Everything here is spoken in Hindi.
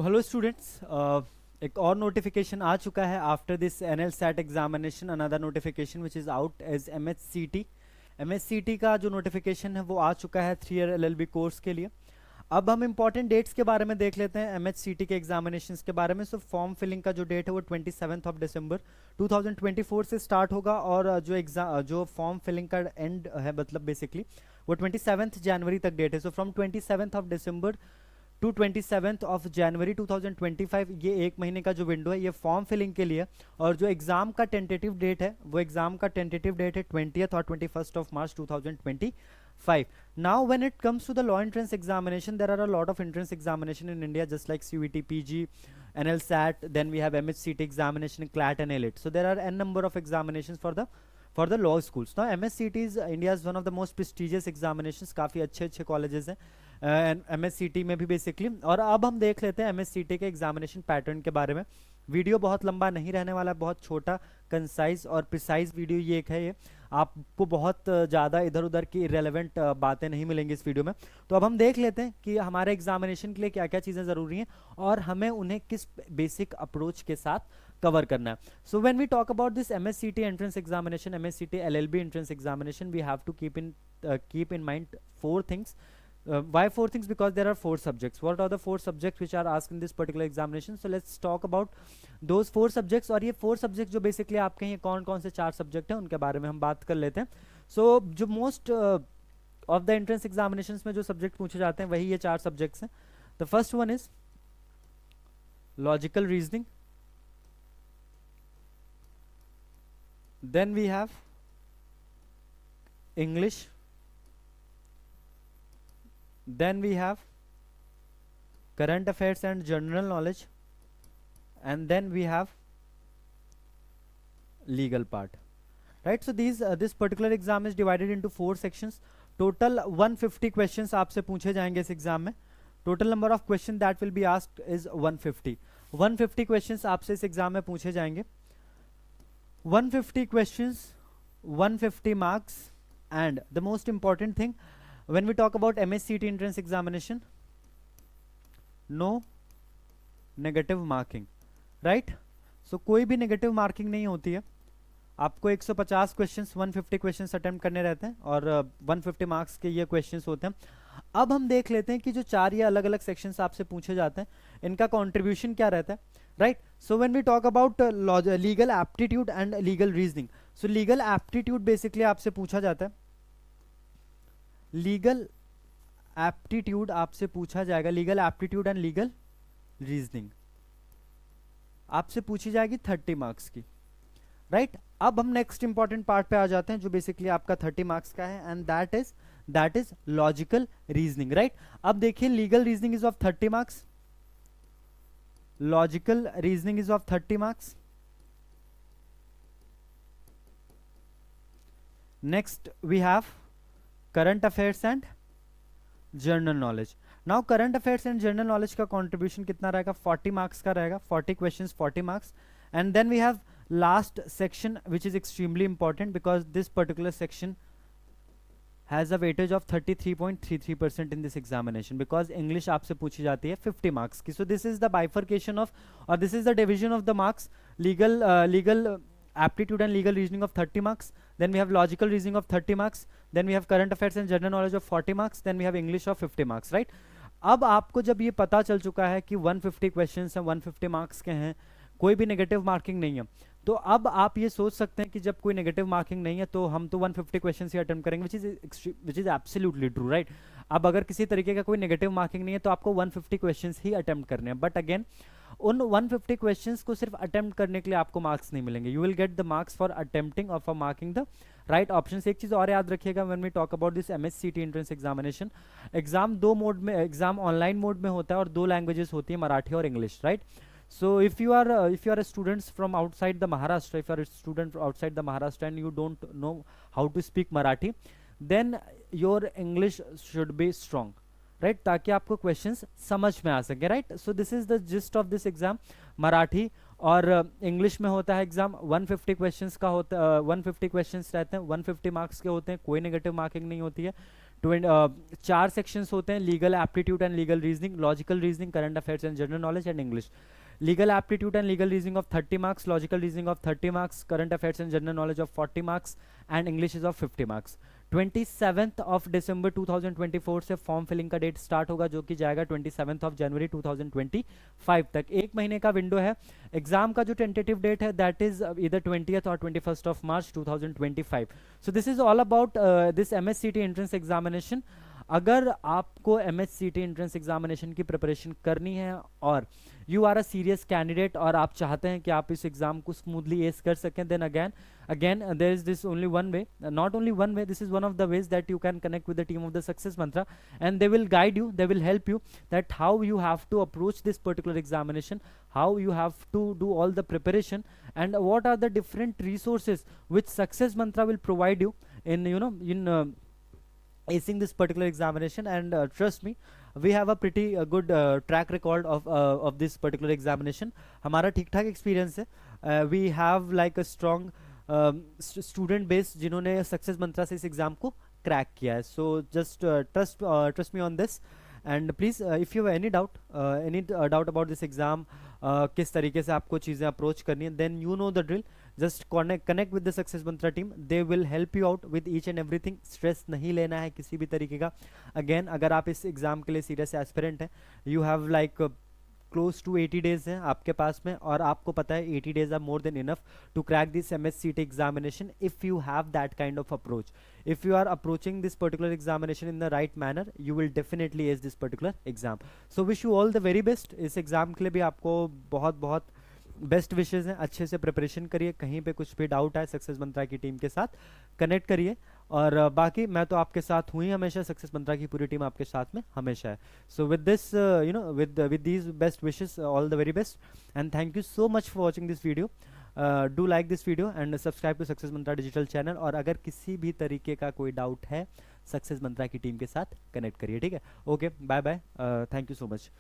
हेलो स्टूडेंट्स, एक और नोटिफिकेशन आ चुका है after this NL SAT examination. Another notification which is out as MHCT. MHCT का जो नोटिफिकेशन है वो आ चुका है 3 ईयर एलएलबी कोर्स के लिए। अब हम इंपॉर्टेंट डेट्स के बारे में देख लेते हैं एमएचसीटी के एग्जामिनेशंस के बारे में। सो फॉर्म फिलिंग का जो डेट है वो 27 ऑफ दिसंबर 2024 से स्टार्ट होगा, और जो फॉर्म फिलिंग का एंड है मतलब बेसिकली वो 27 जनवरी तक डेट है। So from 27 of December to 27 of January 2025 ये एक महीने का जो विंडो है ये फॉर्म फिलिंग के लिए। और जो एग्जाम का टेंटेटिव डेट है वो एग्जाम का टेंटेटिव डेट है 20th और 21st of March 2025. Now when it comes to the law entrance examination, there are a lot of entrance examination in India, just like CUET, PG, NLSAT, then we have MHCT examination, CLAT and ALET. So there are n number of examinations for the law schools. Now MSCT is India's one of the most prestigious examinations. काफ़ी अच्छे अच्छे colleges हैं MSCT में भी बेसिकली। और अब हम देख लेते हैं MSCT के एग्जामिनेशन पैटर्न के बारे में। वीडियो बहुत लंबा नहीं रहने वाला, बहुत छोटा कंसाइज और प्रिसाइज वीडियो ये एक है। ये आपको बहुत ज़्यादा इधर उधर की इरेलेवेंट बातें नहीं मिलेंगी इस वीडियो में। तो अब हम देख लेते हैं कि हमारे एग्जामिनेशन के लिए क्या क्या चीज़ें ज़रूरी हैं और हमें उन्हें किस बेसिक अप्रोच के साथ कवर करना है। So when we talk about this MSCT entrance examination, MSCT LLB entrance examination, we have to keep in mind 4 things. Why 4 things? Because there are 4 subjects. What are the 4 subjects which are asked in this particular examination? So let's talk about those 4 subjects. और ये 4 subjects जो basically आपके हैं कौन कौन से 4 subject हैं उनके बारे में हम बात कर लेते हैं। So जो most of the entrance examinations में जो subject पूछे जाते हैं वही ये 4 subjects हैं। The first one is logical reasoning. Then we have English. Then we have current affairs and general knowledge, and then we have legal part, right? So this particular exam is divided into 4 sections. Total 150 questions आपसे पूछे जाएंगे इस एग्जाम में। Total number of questions that will be asked is 150. 150 questions आपसे इस एग्जाम में पूछे जाएंगे। 150 questions, 150 marks, and the most important thing, when we talk about MSCT entrance examination, no negative marking, right? So कोई भी negative marking नहीं होती है। आपको 150 क्वेश्चंस 150 क्वेश्चंस अटेम्प्ट करने रहते हैं और 150 मार्क्स के ये क्वेश्चंस होते हैं। अब हम देख लेते हैं कि जो 4 ये अलग अलग सेक्शंस आपसे पूछे जाते हैं इनका कंट्रीब्यूशन क्या रहता है, right? So when we talk about legal aptitude and legal reasoning, so legal aptitude basically आपसे पूछा जाता है। लीगल एप्टीट्यूड आपसे पूछा जाएगा, legal aptitude and legal reasoning आपसे पूछी जाएगी 30 मार्क्स की, राइट? अब हम नेक्स्ट इंपॉर्टेंट पार्ट पे आ जाते हैं जो बेसिकली आपका 30 मार्क्स का है, and that is logical reasoning, right? अब देखिए legal reasoning is of 30 marks, logical reasoning is of 30 marks. Next we have current affairs and general knowledge. Now current affairs and general knowledge का कंट्रीब्यूशन कितना रहेगा? 40 मार्क्स का रहेगा, 40 questions 40 marks. And then we have last section which is extremely important because this particular section has a weightage of 33.33% in this examination, because English आपसे पूछी जाती है 50 मार्क्स की। So this is the bifurcation of, और this is the division of the marks. Legal aptitude and legal reasoning of 30 marks, then we have logical reasoning of 30 marks, then we have current affairs and general knowledge of 40 marks, then we have English of 50 marks, right? अब आपको जब ये पता चल चुका है कि 150 क्वेश्चंस हैं, 150 मार्क्स के हैं, कोई भी नेगेटिव मार्किंग नहीं है, तो अब आप ये सोच सकते हैं कि जब कोई नेगेटिव मार्किंग नहीं है तो हम तो 150 क्वेश्चंस ही अटेम्प्ट करेंगे, which is absolutely true, right? अब अगर किसी तरीके का कोई नेगेटिव मार्किंग नहीं है तो आपको 150 क्वेश्चंस ही अटेम्प्ट करने हैं, बट अगेन उन 150 क्वेश्चंस को सिर्फ अटेम्प्ट करने के लिए आपको मार्क्स नहीं मिलेंगे। You will get the marks for attempting और for marking the right option. एक चीज और याद रखिएगा, when we talk about this MSCT entrance examination, exam 2 mode में, एग्जाम ऑनलाइन मोड में होता है और 2 लैंग्वेजेस होती है, मराठी और English, right? So if you are a students from outside the Maharashtra, if you are a student outside the Maharashtra and you don't know how to speak Marathi, then your English should be strong, right? ताकि आपको questions समझ में आ सके, right? So this is the gist of this exam. Marathi और इंग्लिश में होता है एग्जाम, 150 क्वेश्चंस का होता है, 150 क्वेश्चंस रहते हैं, 150 मार्क्स के होते हैं, कोई नेगेटिव मार्किंग नहीं होती है। 4 सेक्शंस होते हैं, legal aptitude and legal reasoning, logical reasoning, current affairs and general knowledge and English. Legal aptitude and legal reasoning of 30 marks, logical reasoning of 30 marks, current affairs and general knowledge of 40 marks and English is of 50 marks. 27th of December 2024 से फॉर्म फिलिंग का डेट स्टार्ट होगा, जो कि जाएगा 27th ऑफ जनवरी 2025 तक. एक महीने का विंडो है. एग्जाम का जो टेंटेटिव डेट है दैट इज इधर 20th और 21st of March 2025. So this is all about this MSCT entrance examination. अगर आपको MSCT एंट्रेंस एग्जामिनेशन की प्रिपरेशन करनी है और you are a serious candidate और आप चाहते हैं कि आप इस एग्जाम को स्मूथली एस कर सकें, then again there is this only one way, not only one way, this is one of the ways that you can connect with the team of the Success Mantra, and they will guide you, they will help you that how you have to approach this particular examination, how you have to do all the preparation, and what are the different resources which Success Mantra will provide you in acing this particular examination. And trust me, we have a pretty good track record of this particular examination. हमारा ठीक ठाक एक्सपीरियंस है. We have like a strong student base जिन्होंने सक्सेस मंत्रा से इस एग्जाम को क्रैक किया है. So just trust me on this. And please if you have any doubt about this exam, किस तरीके से आपको चीज़ें अप्रोच करनी है, then you know the drill. Just connect with the success mantra team, they will help you out with each and everything. Stress नहीं लेना है किसी भी तरीके का. अगेन, अगर आप इस एग्जाम के लिए सीरियस एस्पिरेंट हैं, you have like close to 80 days हैं आपके पास में, और आपको पता है 80 days are more than enough to crack this MSCT examination if you have that kind of approach. if you are approaching this particular examination in the right manner, you will definitely ace this particular exam. So wish you all the very best. इस एग्जाम के लिए भी आपको बहुत बहुत बेस्ट विशेज़ हैं. अच्छे से प्रिपरेशन करिए, कहीं पे कुछ भी डाउट आए सक्सेस मंत्रा की टीम के साथ कनेक्ट करिए. और बाकी मैं तो आपके साथ हूँ ही हमेशा, सक्सेस मंत्रा की पूरी टीम आपके साथ में हमेशा है. So with this with these best wishes, all the very best, and thank you so much for watching this video. Do like this video and subscribe to success mantra digital channel. और अगर किसी भी तरीके का कोई डाउट है, सक्सेस मंत्रा की टीम के साथ कनेक्ट करिए. ठीक है, okay, bye bye, thank you so much.